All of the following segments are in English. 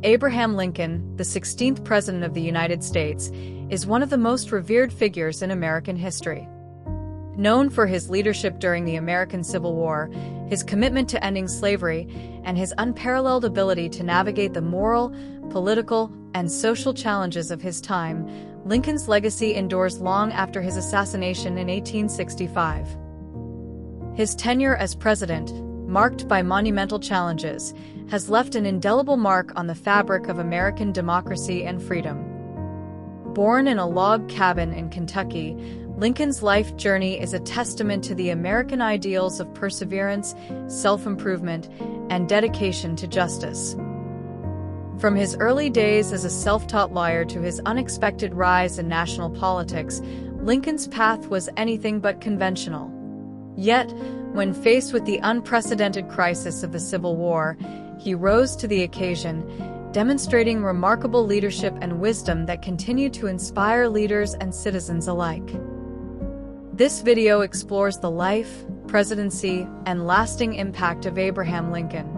Abraham Lincoln, the 16th President of the United States, is one of the most revered figures in American history. Known for his leadership during the American Civil War, his commitment to ending slavery, and his unparalleled ability to navigate the moral, political, and social challenges of his time, Lincoln's legacy endures long after his assassination in 1865. His tenure as president, marked by monumental challenges, has left an indelible mark on the fabric of American democracy and freedom. Born in a log cabin in Kentucky, Lincoln's life journey is a testament to the American ideals of perseverance, self-improvement, and dedication to justice. From his early days as a self-taught lawyer to his unexpected rise in national politics, Lincoln's path was anything but conventional. Yet, when faced with the unprecedented crisis of the Civil War, he rose to the occasion, demonstrating remarkable leadership and wisdom that continue to inspire leaders and citizens alike. This video explores the life, presidency, and lasting impact of Abraham Lincoln.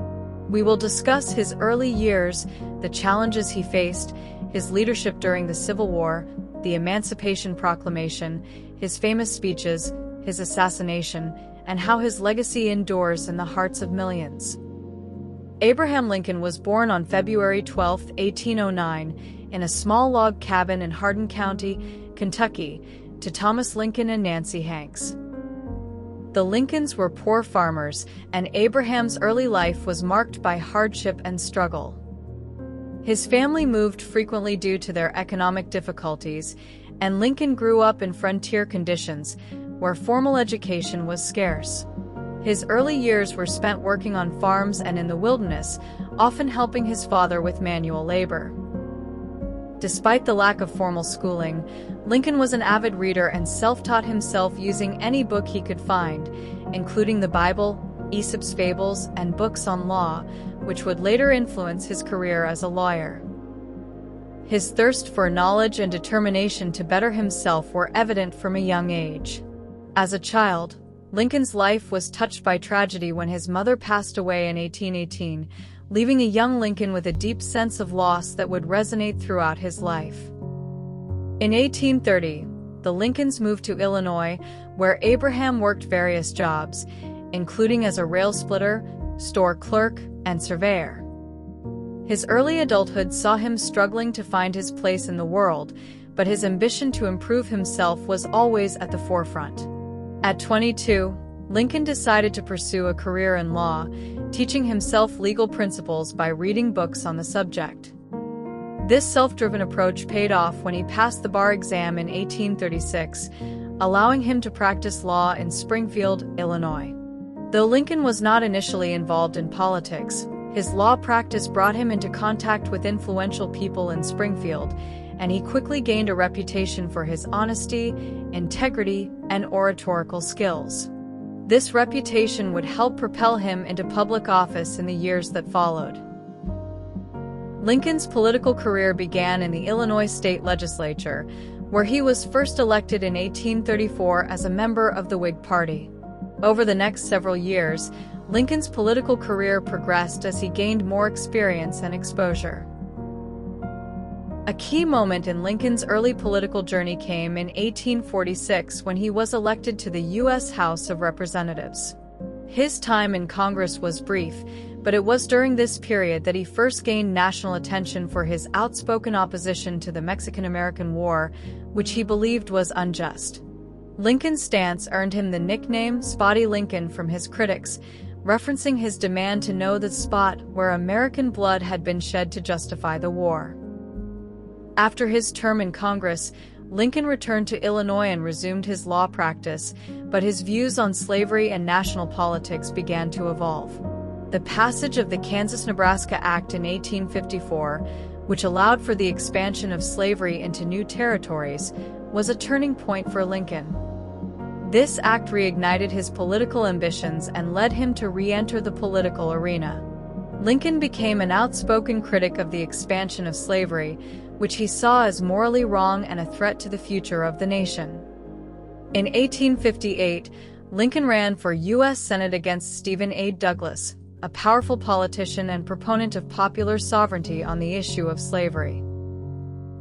We will discuss his early years, the challenges he faced, his leadership during the Civil War, the Emancipation Proclamation, his famous speeches, his assassination, and how his legacy endures in the hearts of millions. Abraham Lincoln was born on February 12, 1809, in a small log cabin in Hardin County, Kentucky, to Thomas Lincoln and Nancy Hanks. The Lincolns were poor farmers, and Abraham's early life was marked by hardship and struggle. His family moved frequently due to their economic difficulties, and Lincoln grew up in frontier conditions, where formal education was scarce. His early years were spent working on farms and in the wilderness, often helping his father with manual labor. Despite the lack of formal schooling, Lincoln was an avid reader and self-taught himself using any book he could find, including the Bible, Aesop's fables, and books on law, which would later influence his career as a lawyer. His thirst for knowledge and determination to better himself were evident from a young age. As a child, Lincoln's life was touched by tragedy when his mother passed away in 1818, leaving a young Lincoln with a deep sense of loss that would resonate throughout his life. In 1830, the Lincolns moved to Illinois, where Abraham worked various jobs, including as a rail splitter, store clerk, and surveyor. His early adulthood saw him struggling to find his place in the world, but his ambition to improve himself was always at the forefront. At 22, Lincoln decided to pursue a career in law, teaching himself legal principles by reading books on the subject. This self-driven approach paid off when he passed the bar exam in 1836, allowing him to practice law in Springfield, Illinois. Though Lincoln was not initially involved in politics, his law practice brought him into contact with influential people in Springfield, and he quickly gained a reputation for his honesty, integrity, and oratorical skills. This reputation would help propel him into public office in the years that followed. Lincoln's political career began in the Illinois state legislature, where he was first elected in 1834 as a member of the Whig Party. Over the next several years, Lincoln's political career progressed as he gained more experience and exposure. A key moment in Lincoln's early political journey came in 1846 when he was elected to the U.S. House of Representatives. His time in Congress was brief, but it was during this period that he first gained national attention for his outspoken opposition to the Mexican-American War, which he believed was unjust. Lincoln's stance earned him the nickname Spotty Lincoln from his critics, referencing his demand to know the spot where American blood had been shed to justify the war. After his term in Congress, Lincoln returned to Illinois and resumed his law practice, but his views on slavery and national politics began to evolve. The passage of the Kansas-Nebraska Act in 1854, which allowed for the expansion of slavery into new territories, was a turning point for Lincoln. This act reignited his political ambitions and led him to re-enter the political arena. Lincoln became an outspoken critic of the expansion of slavery, which he saw as morally wrong and a threat to the future of the nation. In 1858, Lincoln ran for U.S. Senate against Stephen A. Douglas, a powerful politician and proponent of popular sovereignty on the issue of slavery.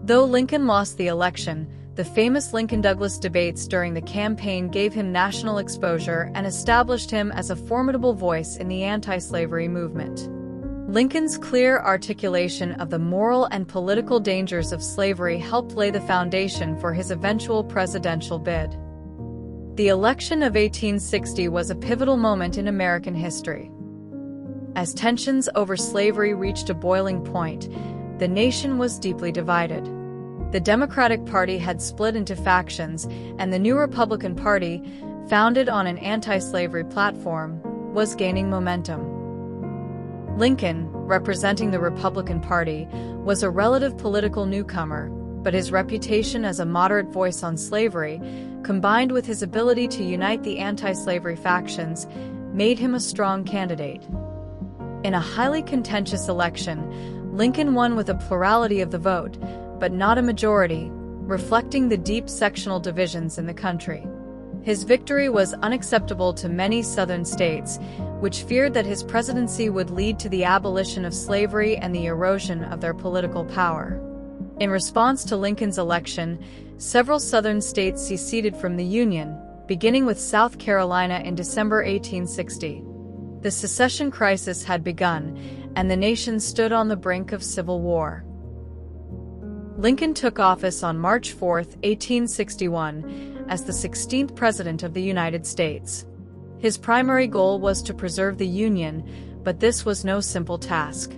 Though Lincoln lost the election, the famous Lincoln-Douglas debates during the campaign gave him national exposure and established him as a formidable voice in the anti-slavery movement. Lincoln's clear articulation of the moral and political dangers of slavery helped lay the foundation for his eventual presidential bid. The election of 1860 was a pivotal moment in American history. As tensions over slavery reached a boiling point, the nation was deeply divided. The Democratic Party had split into factions, and the new Republican Party, founded on an anti-slavery platform, was gaining momentum. Lincoln, representing the Republican Party, was a relative political newcomer, but his reputation as a moderate voice on slavery, combined with his ability to unite the anti-slavery factions, made him a strong candidate. In a highly contentious election, Lincoln won with a plurality of the vote, but not a majority, reflecting the deep sectional divisions in the country. His victory was unacceptable to many Southern states, which feared that his presidency would lead to the abolition of slavery and the erosion of their political power. In response to Lincoln's election, several Southern states seceded from the Union, beginning with South Carolina in December 1860. The secession crisis had begun, and the nation stood on the brink of civil war. Lincoln took office on March 4, 1861, as the 16th President of the United States. His primary goal was to preserve the Union, but this was no simple task.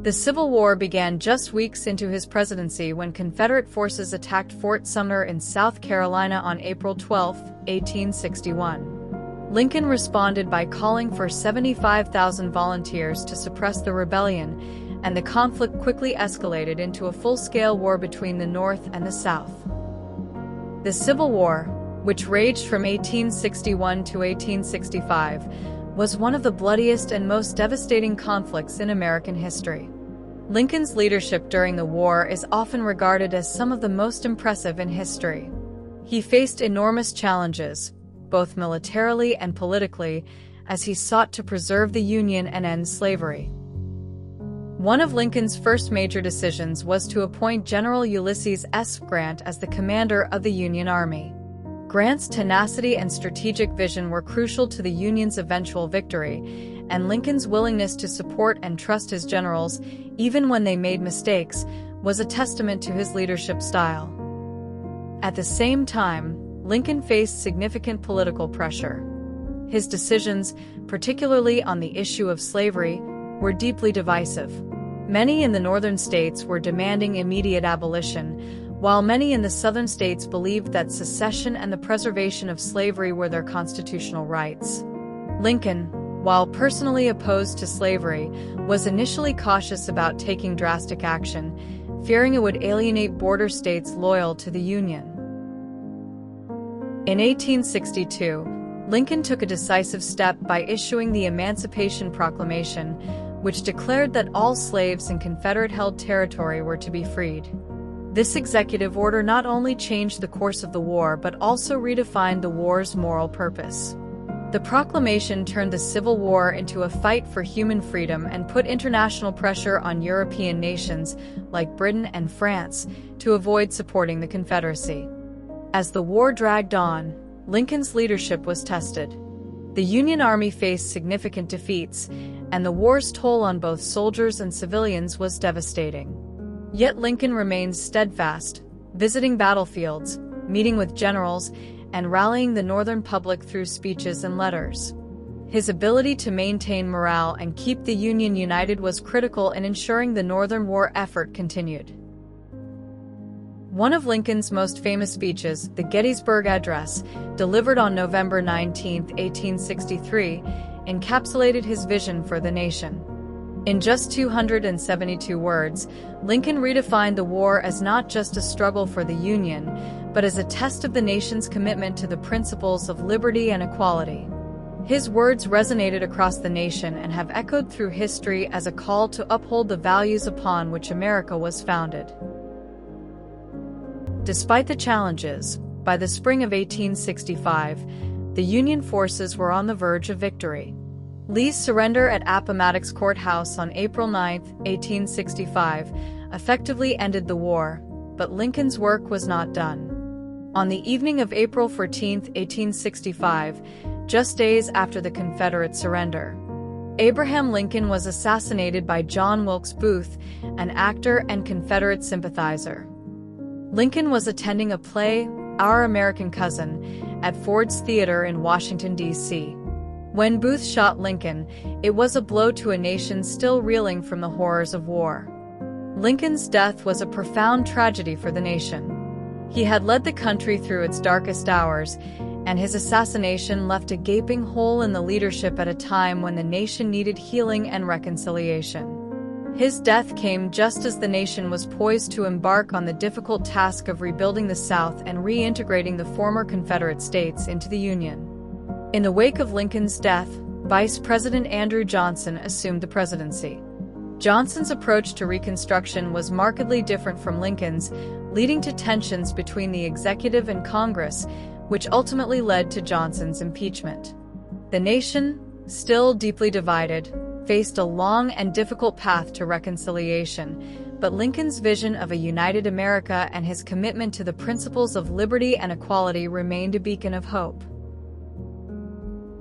The Civil War began just weeks into his presidency when Confederate forces attacked Fort Sumner in South Carolina on April 12, 1861. Lincoln responded by calling for 75,000 volunteers to suppress the rebellion, and the conflict quickly escalated into a full-scale war between the North and the South. The Civil War, which raged from 1861 to 1865, was one of the bloodiest and most devastating conflicts in American history. Lincoln's leadership during the war is often regarded as some of the most impressive in history. He faced enormous challenges, both militarily and politically, as he sought to preserve the Union and end slavery. One of Lincoln's first major decisions was to appoint General Ulysses S. Grant as the commander of the Union Army. Grant's tenacity and strategic vision were crucial to the Union's eventual victory, and Lincoln's willingness to support and trust his generals, even when they made mistakes, was a testament to his leadership style. At the same time, Lincoln faced significant political pressure. His decisions, particularly on the issue of slavery, were deeply divisive. Many in the northern states were demanding immediate abolition, while many in the southern states believed that secession and the preservation of slavery were their constitutional rights. Lincoln, while personally opposed to slavery, was initially cautious about taking drastic action, fearing it would alienate border states loyal to the Union. In 1862, Lincoln took a decisive step by issuing the Emancipation Proclamation, which declared that all slaves in Confederate-held territory were to be freed. This executive order not only changed the course of the war but also redefined the war's moral purpose. The proclamation turned the Civil War into a fight for human freedom and put international pressure on European nations, like Britain and France, to avoid supporting the Confederacy. As the war dragged on, Lincoln's leadership was tested. The Union Army faced significant defeats, and the war's toll on both soldiers and civilians was devastating. Yet Lincoln remained steadfast, visiting battlefields, meeting with generals, and rallying the Northern public through speeches and letters. His ability to maintain morale and keep the Union united was critical in ensuring the Northern war effort continued. One of Lincoln's most famous speeches, the Gettysburg Address, delivered on November 19, 1863, encapsulated his vision for the nation. In just 272 words, Lincoln redefined the war as not just a struggle for the Union, but as a test of the nation's commitment to the principles of liberty and equality. His words resonated across the nation and have echoed through history as a call to uphold the values upon which America was founded. Despite the challenges, by the spring of 1865, the Union forces were on the verge of victory. Lee's surrender at Appomattox Courthouse on April 9, 1865, effectively ended the war, but Lincoln's work was not done. On the evening of April 14, 1865, just days after the Confederate surrender, Abraham Lincoln was assassinated by John Wilkes Booth, an actor and Confederate sympathizer. Lincoln was attending a play, Our American Cousin, at Ford's Theater in Washington, D.C. When Booth shot Lincoln, it was a blow to a nation still reeling from the horrors of war. Lincoln's death was a profound tragedy for the nation. He had led the country through its darkest hours, and his assassination left a gaping hole in the leadership at a time when the nation needed healing and reconciliation. His death came just as the nation was poised to embark on the difficult task of rebuilding the South and reintegrating the former Confederate states into the Union. In the wake of Lincoln's death, Vice President Andrew Johnson assumed the presidency. Johnson's approach to Reconstruction was markedly different from Lincoln's, leading to tensions between the executive and Congress, which ultimately led to Johnson's impeachment. The nation, still deeply divided, faced a long and difficult path to reconciliation, but Lincoln's vision of a united America and his commitment to the principles of liberty and equality remained a beacon of hope.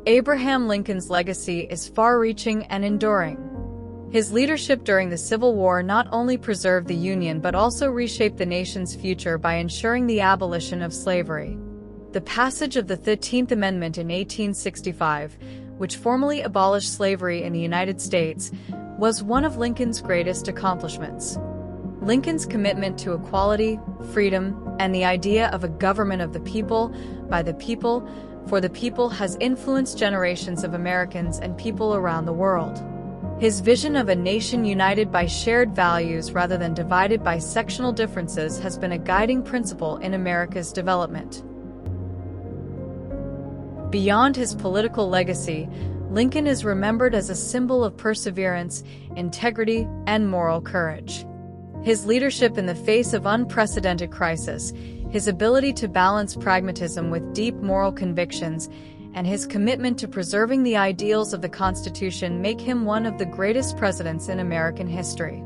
Abraham Lincoln's legacy is far-reaching and enduring. His leadership during the Civil War not only preserved the Union but also reshaped the nation's future by ensuring the abolition of slavery. The passage of the 13th Amendment in 1865, which formally abolished slavery in the United States, was one of Lincoln's greatest accomplishments. Lincoln's commitment to equality, freedom, and the idea of a government of the people, by the people, for the people has influenced generations of Americans and people around the world. His vision of a nation united by shared values rather than divided by sectional differences has been a guiding principle in America's development. Beyond his political legacy, Lincoln is remembered as a symbol of perseverance, integrity, and moral courage. His leadership in the face of unprecedented crisis, his ability to balance pragmatism with deep moral convictions, and his commitment to preserving the ideals of the Constitution make him one of the greatest presidents in American history.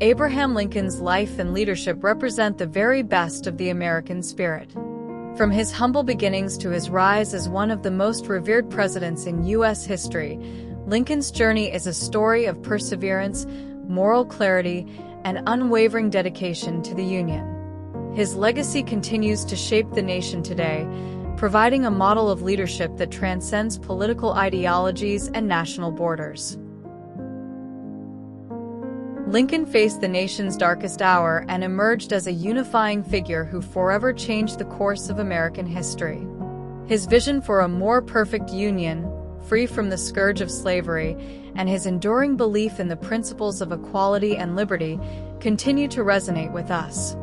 Abraham Lincoln's life and leadership represent the very best of the American spirit. From his humble beginnings to his rise as one of the most revered presidents in U.S. history, Lincoln's journey is a story of perseverance, moral clarity, and unwavering dedication to the Union. His legacy continues to shape the nation today, providing a model of leadership that transcends political ideologies and national borders. Lincoln faced the nation's darkest hour and emerged as a unifying figure who forever changed the course of American history. His vision for a more perfect union, free from the scourge of slavery, and his enduring belief in the principles of equality and liberty continue to resonate with us.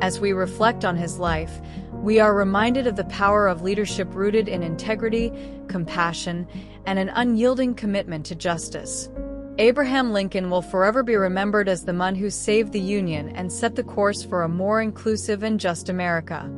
As we reflect on his life, we are reminded of the power of leadership rooted in integrity, compassion, and an unyielding commitment to justice. Abraham Lincoln will forever be remembered as the man who saved the Union and set the course for a more inclusive and just America.